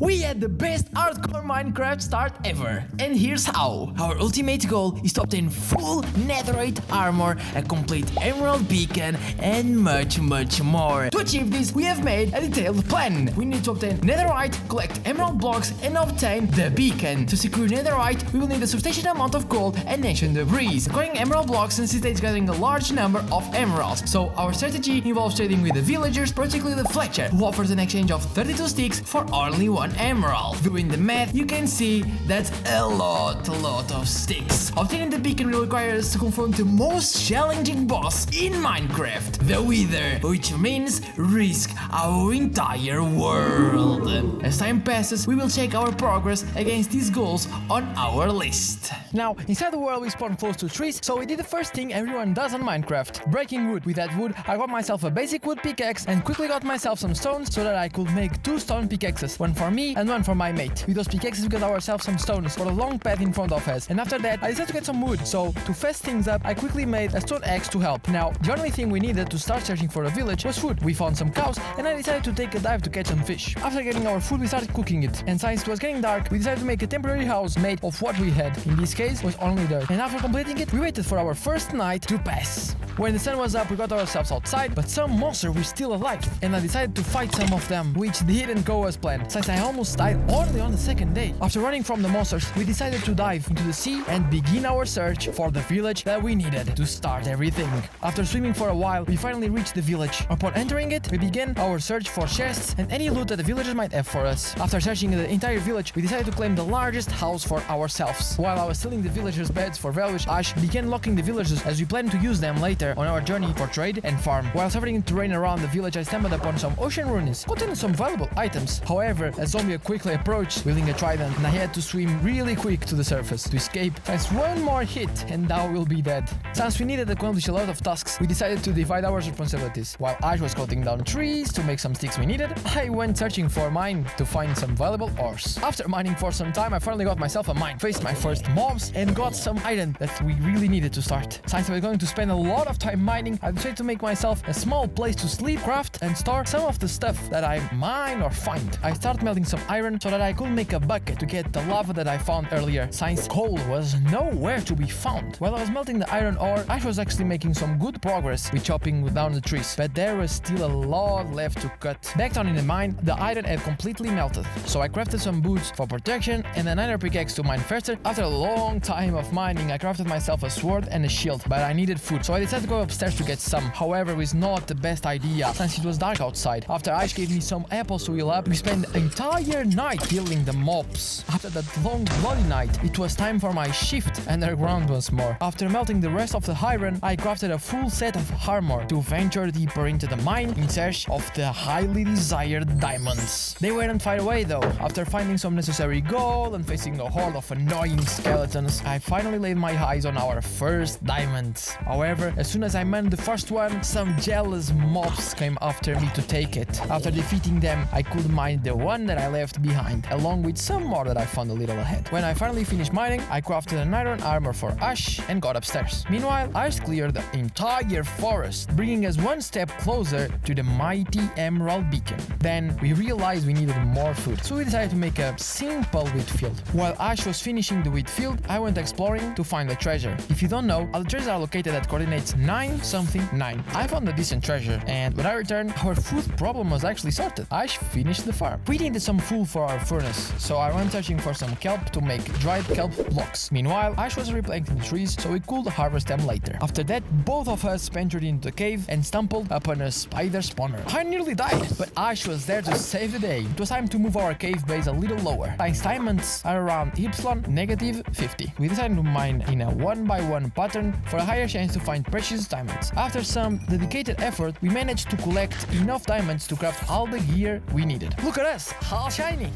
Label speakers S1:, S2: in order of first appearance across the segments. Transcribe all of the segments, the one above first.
S1: We had the best hardcore Minecraft start ever, and here's how. Our ultimate goal is to obtain full Netherite armor, a complete emerald beacon, and much more. To achieve this, we have made a detailed plan. We need to obtain Netherite, collect emerald blocks, and obtain the beacon. To secure Netherite, we will need a substantial amount of gold and ancient debris. Acquiring emerald blocks necessitates gathering a large number of emeralds, so our strategy involves trading with the villagers, particularly the Fletcher, who offers an exchange of 32 sticks for only 1 emerald. Doing the math, you can see that's a lot of sticks. Obtaining the beacon will require us to confront the most challenging boss in Minecraft, the Wither, which means risk our entire world. As time passes, we will check our progress against these goals on our list.
S2: Now, inside the world we spawn close to trees, so we did the first thing everyone does on Minecraft, breaking wood. With that wood, I got myself a basic wood pickaxe and quickly got myself some stones so that I could make 2 stone pickaxes, one for me and one for my mate. With those pickaxes we got ourselves some stones for the long path in front of us, and after that I decided to get some wood, so to fast things up I quickly made a stone axe to help. Now, the only thing we needed to start searching for a village was food. We found some cows and I decided to take a dive to catch some fish. After getting our food we started cooking it, and since it was getting dark we decided to make a temporary house made of what we had. In this case was only dirt, and after completing it we waited for our first night to pass. When the sun was up we got ourselves outside, but some monsters were still alive and I decided to fight some of them, which didn't go as planned since I almost died only on the second day. After running from the monsters we decided to dive into the sea and begin our search for the village that we needed to start everything. After swimming for a while we finally reached the village. Upon entering it we began our search for chests and any loot that the villagers might have for us. After searching the entire village we decided to claim the largest house for ourselves. While I was stealing the villagers' beds for values, Ash began locking the villagers as we planned to use them later on our journey for trade and farm. While suffering terrain around the village I stumbled upon some ocean ruins containing some valuable items. However, a zombie quickly approached wielding a trident and I had to swim really quick to the surface to escape, since one more hit and I will be dead. Since we needed to accomplish a lot of tasks, we decided to divide our responsibilities. While Ash was cutting down trees to make some sticks we needed, I went searching for mine to find some valuable ores. After mining for some time I finally got myself a mine, faced my first mobs and got some iron that we really needed to start. Since I was going to spend a lot of time mining, I decided to make myself a small place to sleep, craft and store some of the stuff that I mine or find. I started melting some iron so that I could make a bucket to get the lava that I found earlier, since coal was nowhere to be found. While I was melting the iron ore, Ash was actually making some good progress with chopping down the trees, but there was still a lot left to cut. Back down in the mine, the iron had completely melted, so I crafted some boots for protection and another pickaxe to mine faster. After a long time of mining, I crafted myself a sword and a shield, but I needed food, so I decided to go upstairs to get some. However, it was not the best idea since it was dark outside. After Ash gave me some apples to heal up, we spent the entire night killing the mobs. After that long bloody night, it was time for my shift underground once more. After melting the rest of the iron, I crafted a full set of armor to venture deeper into the mine in search of the highly desired diamonds. They weren't far away though. After finding some necessary gold and facing a horde of annoying skeletons, I finally laid my eyes on our first diamond. However, as soon as I mined the first one, some jealous mobs came after me to take it. After defeating them, I could mine the one that I left behind, along with some more that I found a little ahead. When I finally finished mining, I crafted an iron armor for Ash and got upstairs. Meanwhile, Ash cleared the entire forest, bringing us one step closer to the mighty emerald beacon. Then we realized we needed more food, so we decided to make a simple wheat field. While Ash was finishing the wheat field, I went exploring to find a treasure. If you don't know, all the treasures are located at coordinates 9 something 9. I found a decent treasure, and when I returned, our food problem was actually sorted. Ash finished the farm. We needed some fuel for our furnace, so I went searching for some kelp to make dried kelp blocks. Meanwhile, Ash was replanting trees so we could harvest them later. After that, both of us ventured into the cave and stumbled upon a spider spawner. I nearly died, but Ash was there to save the day. It was time to move our cave base a little lower. Since diamonds are around -50, we decided to mine in a 1x1 pattern for a higher chance to find precious diamonds. After some dedicated effort, we managed to collect enough diamonds to craft all the gear we needed. Look at us, all shiny!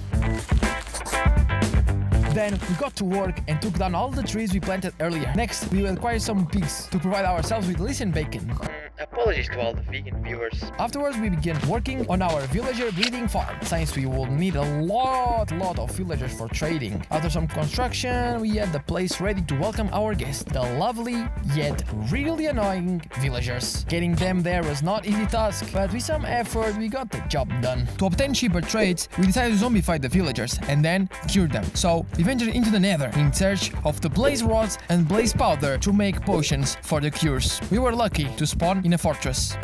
S2: Then we got to work and took down all the trees we planted earlier. Next, we will acquire some pigs to provide ourselves with decent bacon.
S3: Apologies to all the vegan viewers.
S2: Afterwards, we began working on our villager breeding farm, since we will need a lot of villagers for trading. After some construction, we had the place ready to welcome our guests, the lovely yet really annoying villagers. Getting them there was not easy task, but with some effort, we got the job done. To obtain cheaper trades, we decided to zombify the villagers and then cure them. So we ventured into the Nether in search of the blaze rods and blaze powder to make potions for the cures. We were lucky to spawn in a fortress.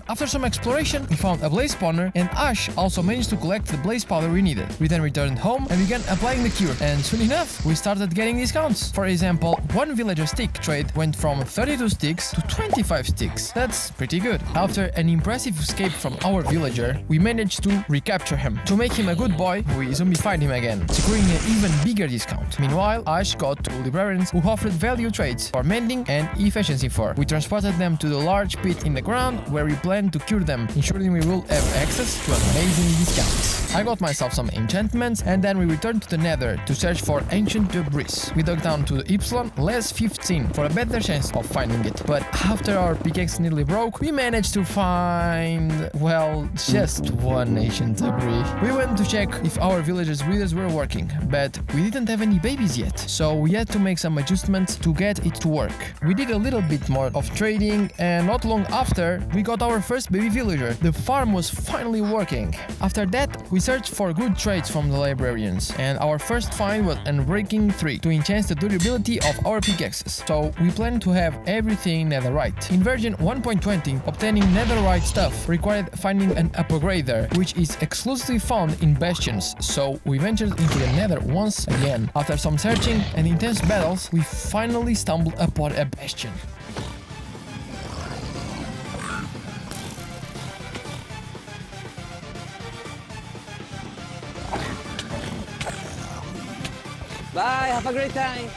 S2: After some exploration, we found a blaze spawner, and Ash also managed to collect the blaze powder we needed. We then returned home and began applying the cure, and soon enough, we started getting discounts. For example, one villager stick trade went from 32 sticks to 25 sticks. That's pretty good. After an impressive escape from our villager, we managed to recapture him. To make him a good boy, we zombified him again, securing an even bigger discount. Meanwhile, Ash got two librarians who offered value trades for mending and efficiency 4. We transported them to the large pit in the ground where we planned to cure them, ensuring we will have access to amazing discounts. I got myself some enchantments, and then we returned to the Nether to search for ancient debris. We dug down to the Y-15 for a better chance of finding it, but after our pickaxe nearly broke, we managed to find, well, just one ancient debris. We went to check if our villagers' breeders were working, but we didn't have any babies yet, so we had to make some adjustments to get it to work. We did a little bit more of trading, and not long after, we got our first baby villager. The farm was finally working. After that, we searched for good trades from the librarians, and our first find was Unbreaking 3 to enhance the durability of our pickaxes. So we plan to have everything Netherite. In version 1.20, obtaining Netherite stuff required finding an upgrader, which is exclusively found in bastions, so we ventured into the Nether once again. After some searching and intense battles, we finally stumbled upon a bastion.
S3: Bye, have a great time.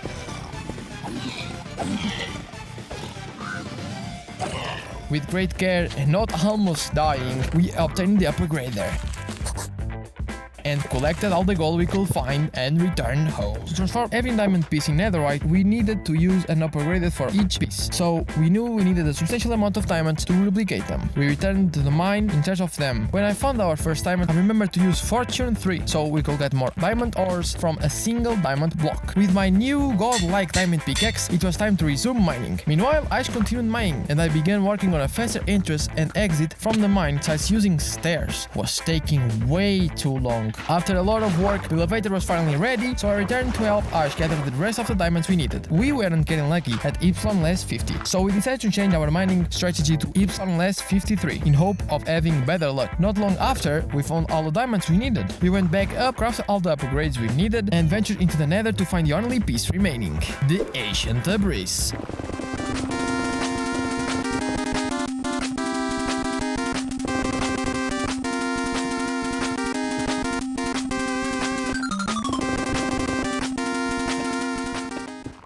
S2: With great care and not almost dying, we obtained the upgrader and collected all the gold we could find and returned home. To transform every diamond piece in Netherite, we needed to use an upgrader for each piece, so we knew we needed a substantial amount of diamonds to replicate them. We returned to the mine in search of them. When I found our first diamond, I remembered to use Fortune 3, so we could get more diamond ores from a single diamond block. With my new godlike diamond pickaxe, it was time to resume mining. Meanwhile, Ash continued mining, and I began working on a faster entrance and exit from the mine, since using stairs was taking way too long. After a lot of work, the elevator was finally ready, so I returned to help Ash gather the rest of the diamonds we needed. We weren't getting lucky at Y-50, so we decided to change our mining strategy to Y-53 in hope of having better luck. Not long after, we found all the diamonds we needed. We went back up, crafted all the upgrades we needed, and ventured into the Nether to find the only piece remaining, the ancient debris.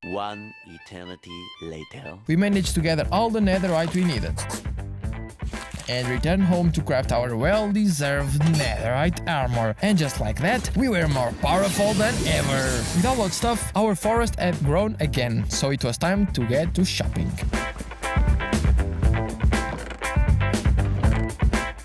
S4: One eternity later.
S2: We managed to gather all the Netherite we needed and return home to craft our well-deserved Netherite armor. And just like that, we were more powerful than ever. With all that stuff, our forest had grown again, so it was time to get to shopping.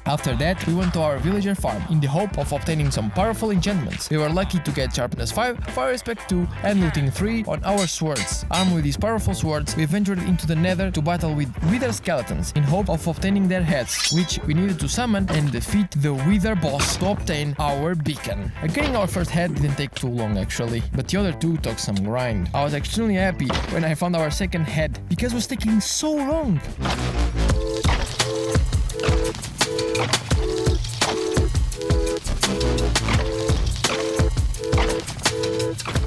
S2: After that, we went to our villager farm in the hope of obtaining some powerful enchantments. We were lucky to get Sharpness 5, Fire Respect 2 and Looting 3 on our swords. Armed with these powerful swords, we ventured into the Nether to battle with Wither skeletons in hope of obtaining their heads, which we needed to summon and defeat the Wither boss to obtain our beacon. Getting our first head didn't take too long actually, but the other two took some grind. I was extremely happy when I found our second head, because it was taking so long.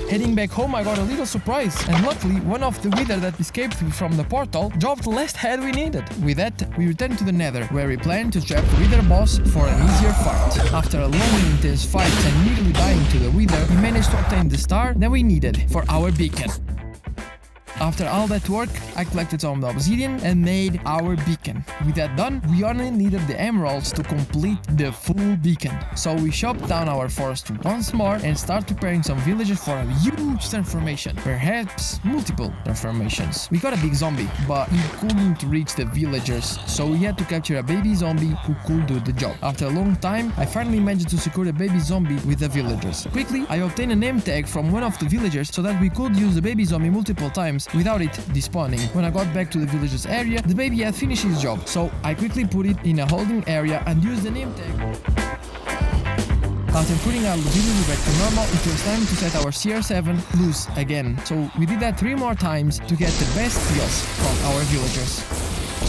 S2: Heading back home, I got a little surprise, and luckily one of the Wither that escaped from the portal dropped the last head we needed. With that, we returned to the Nether, where we planned to trap the Wither boss for an easier fight. After a long and intense fight and nearly dying to the Wither, we managed to obtain the star that we needed for our beacon. After all that work, I collected some obsidian and made our beacon. With that done, we only needed the emeralds to complete the full beacon. So we chopped down our forest once more and start preparing some villages for a huge transformation. Perhaps multiple transformations. We got a big zombie, but he couldn't reach the villagers, so we had to capture a baby zombie who could do the job. After a long time, I finally managed to secure the baby zombie with the villagers. Quickly, I obtained a name tag from one of the villagers so that we could use the baby zombie multiple times without it despawning. When I got back to the villagers area, the baby had finished his job, so I quickly put it in a holding area and used the name tag. After putting our village back to normal, it was time to set our CR7 loose again. So we did that 3 more times to get the best deals from our villagers.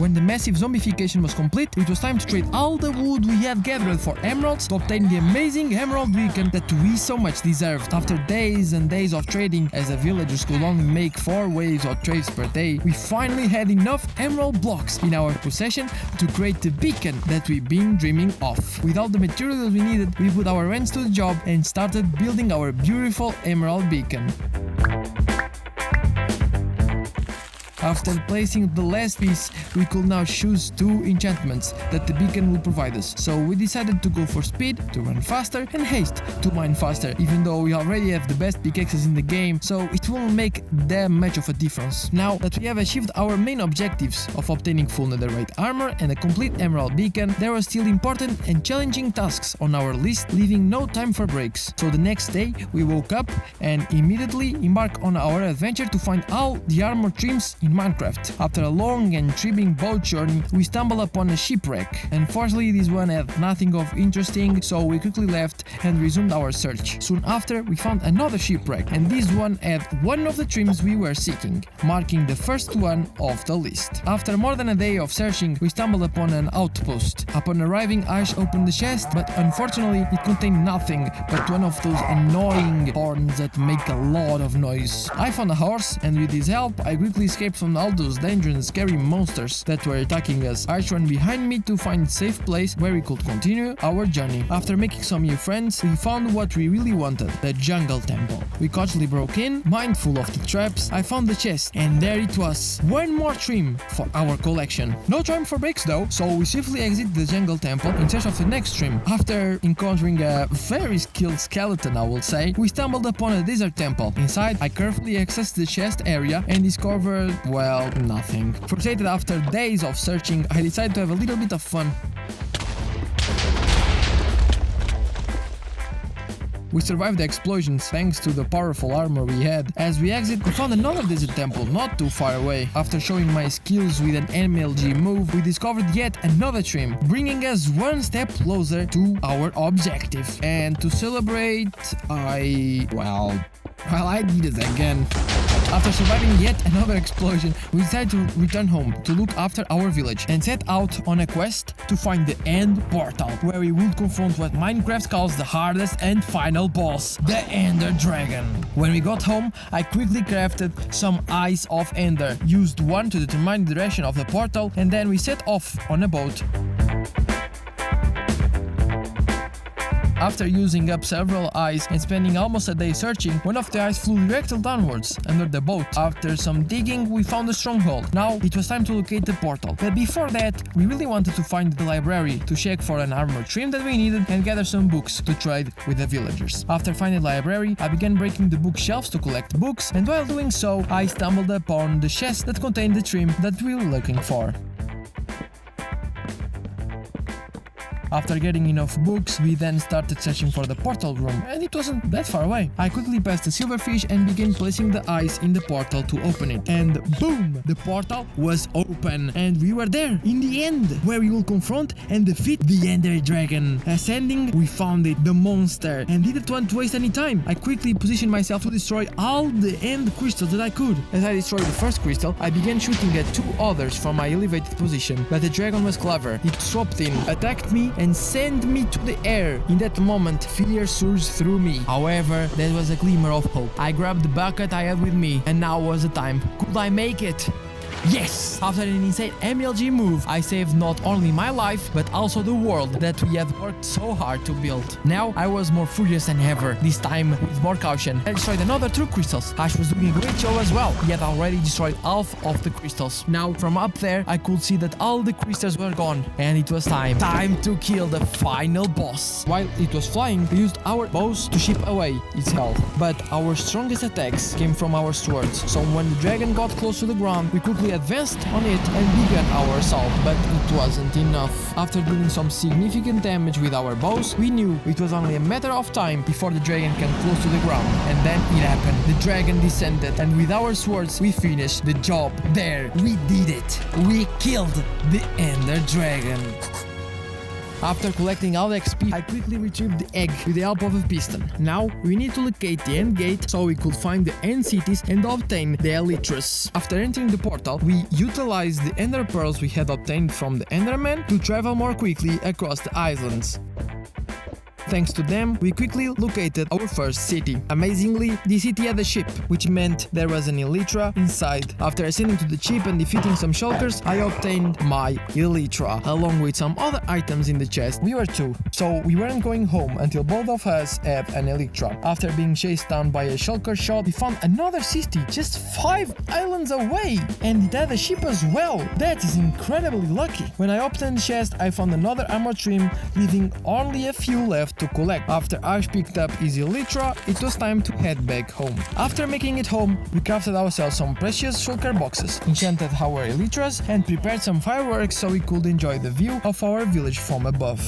S2: When the massive zombification was complete, it was time to trade all the wood we had gathered for emeralds to obtain the amazing emerald beacon that we so much deserved. After days and days of trading, as the villagers could only make 4 waves of trades per day, we finally had enough emerald blocks in our possession to create the beacon that we've been dreaming of. With all the materials we needed, we put our hands to the job and started building our beautiful emerald beacon. After placing the last piece, we could now choose 2 enchantments that the beacon will provide us. So we decided to go for speed, to run faster, and haste, to mine faster, even though we already have the best pickaxes in the game, so it won't make that much of a difference. Now that we have achieved our main objectives of obtaining full netherite armor and a complete emerald beacon, there were still important and challenging tasks on our list, leaving no time for breaks. So the next day, we woke up and immediately embarked on our adventure to find all the armor trims in Minecraft. After a long and intriguing boat journey, we stumbled upon a shipwreck. Unfortunately, this one had nothing of interesting, so we quickly left and resumed our search. Soon after, we found another shipwreck, and this one had one of the trims we were seeking, marking the first one of the list. After more than a day of searching, we stumbled upon an outpost. Upon arriving, Ash opened the chest, but unfortunately, it contained nothing but one of those annoying horns that make a lot of noise. I found a horse, and with his help, I quickly escaped from all those dangerous and scary monsters that were attacking us. Ash ran behind me to find a safe place where we could continue our journey. After making some new friends, we found what we really wanted, the jungle temple. We cautiously broke in, mindful of the traps. I found the chest, and there it was. One more trim for our collection. No time for breaks though, so we swiftly exit the jungle temple in search of the next trim. After encountering a very skilled skeleton, I will say, we stumbled upon a desert temple. Inside, I carefully accessed the chest area and discovered, well, nothing. Frustrated after days of searching, I decided to have a little bit of fun. We survived the explosions thanks to the powerful armor we had. As we exit, we found another desert temple not too far away. After showing my skills with an MLG move, we discovered yet another trim, bringing us one step closer to our objective. And to celebrate, I did it again. After surviving yet another explosion, we decided to return home to look after our village and set out on a quest to find the end portal, where we would confront what Minecraft calls the hardest and final boss, the Ender Dragon. When we got home, I quickly crafted some Eyes of Ender, used one to determine the direction of the portal, and then we set off on a boat. After using up several eyes and spending almost a day searching, one of the eyes flew directly downwards under the boat. After some digging, we found a stronghold. Now it was time to locate the portal. But before that, we really wanted to find the library to check for an armor trim that we needed and gather some books to trade with the villagers. After finding the library, I began breaking the bookshelves to collect books, and while doing so, I stumbled upon the chest that contained the trim that we were looking for. After getting enough books, we then started searching for the portal room, and it wasn't that far away. I quickly passed the silverfish and began placing the eyes in the portal to open it. And boom! The portal was open, and we were there, in the end, where we will confront and defeat the Ender Dragon. Ascending, we found it, the monster, and didn't want to waste any time. I quickly positioned myself to destroy all the end crystals that I could. As I destroyed the first crystal, I began shooting at 2 others from my elevated position, but the dragon was clever. It swooped in, attacked me, and sent me to the air. In that moment, fear surged through me. However, there was a glimmer of hope. I grabbed the bucket I had with me, and now was the time. Could I make it? Yes! After an insane MLG move, I saved not only my life, but also the world that we had worked so hard to build. Now, I was more furious than ever, this time with more caution. I destroyed another 2 crystals. Ash was doing a great job as well. He had already destroyed half of the crystals. Now, from up there, I could see that all the crystals were gone, and it was time. Time to kill the final boss. While it was flying, we used our bows to chip away its health. But our strongest attacks came from our swords. So when the dragon got close to the ground, we quickly advanced on it and began our assault. But it wasn't enough. After dealing some significant damage with our bows, we knew it was only a matter of time before the dragon came close to the ground. And then it happened. The dragon descended, and with our swords, we finished the job. There, we did it. We killed the Ender Dragon. After collecting all the XP, I quickly retrieved the egg with the help of a piston. Now, we need to locate the end gate so we could find the end cities and obtain the elytras. After entering the portal, we utilized the ender pearls we had obtained from the enderman to travel more quickly across the islands. Thanks to them, we quickly located our first city. Amazingly, the city had a ship, which meant there was an elytra inside. After ascending to the ship and defeating some shulkers, I obtained my elytra, along with some other items in the chest. We were 2, so we weren't going home until both of us had an elytra. After being chased down by a shulker shot, we found another city, just 5 islands away, and it had a ship as well. That is incredibly lucky. When I opened the chest, I found another armor trim, leaving only a few left to collect. After Ash picked up his elytra, it was time to head back home. After making it home, we crafted ourselves some precious shulker boxes, enchanted our elytras, and prepared some fireworks so we could enjoy the view of our village from above.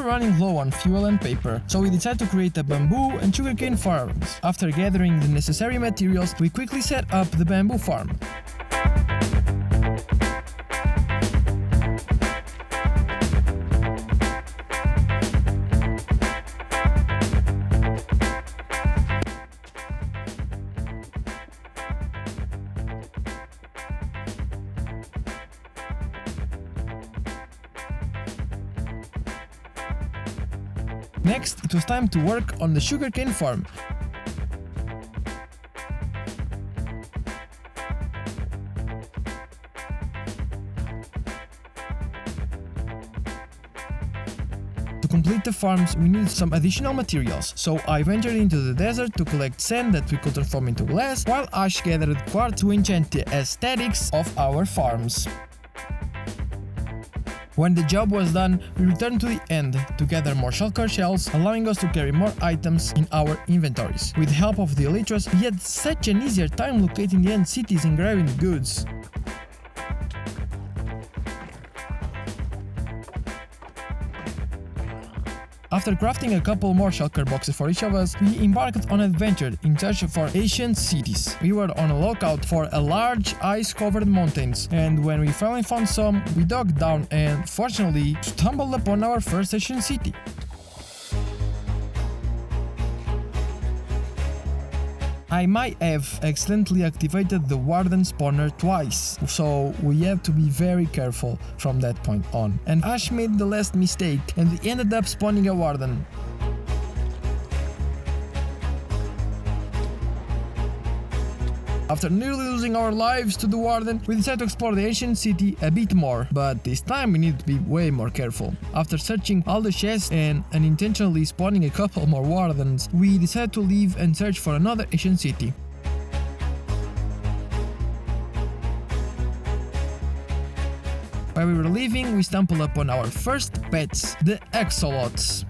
S2: Running low on fuel and paper, so we decided to create a bamboo and sugarcane farms. After gathering the necessary materials, we quickly set up the bamboo farm. Next, it was time to work on the sugarcane farm. To complete the farms, we needed some additional materials, so I ventured into the desert to collect sand that we could transform into glass, while Ash gathered quartz to enchant the aesthetics of our farms. When the job was done, we returned to the end to gather more shulker shells, allowing us to carry more items in our inventories. With the help of the elytras, we had such an easier time locating the end cities and grabbing the goods. After crafting a couple more shulker boxes for each of us, we embarked on an adventure in search for ancient cities. We were on a lookout for a large ice-covered mountains, and when we finally found some, we dug down and, fortunately, stumbled upon our first ancient city. I might have accidentally activated the warden spawner twice, so we have to be very careful from that point on. And Ash made the last mistake, and we ended up spawning a warden. After nearly losing our lives to the warden, we decided to explore the ancient city a bit more, but this time we need to be way more careful. After searching all the chests and unintentionally spawning a couple more wardens, we decided to leave and search for another ancient city. While we were leaving, we stumbled upon our first pets, the axolots.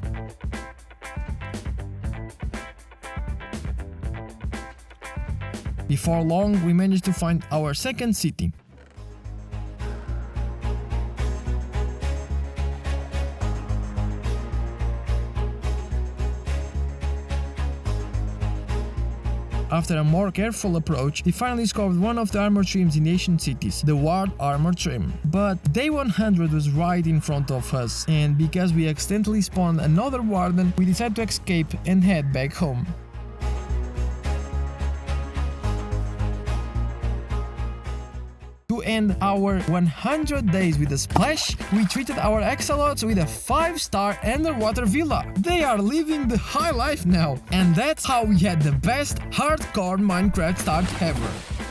S2: Before long, we managed to find our second city. After a more careful approach, we finally discovered one of the armor trims in the ancient cities, the Ward armor trim. But day 100 was right in front of us, and because we accidentally spawned another warden, we decided to escape and head back home. to end our 100 days with a splash, we treated our axolotls with a 5-star underwater villa. They are living the high life now, and that's how we had the best hardcore Minecraft start ever.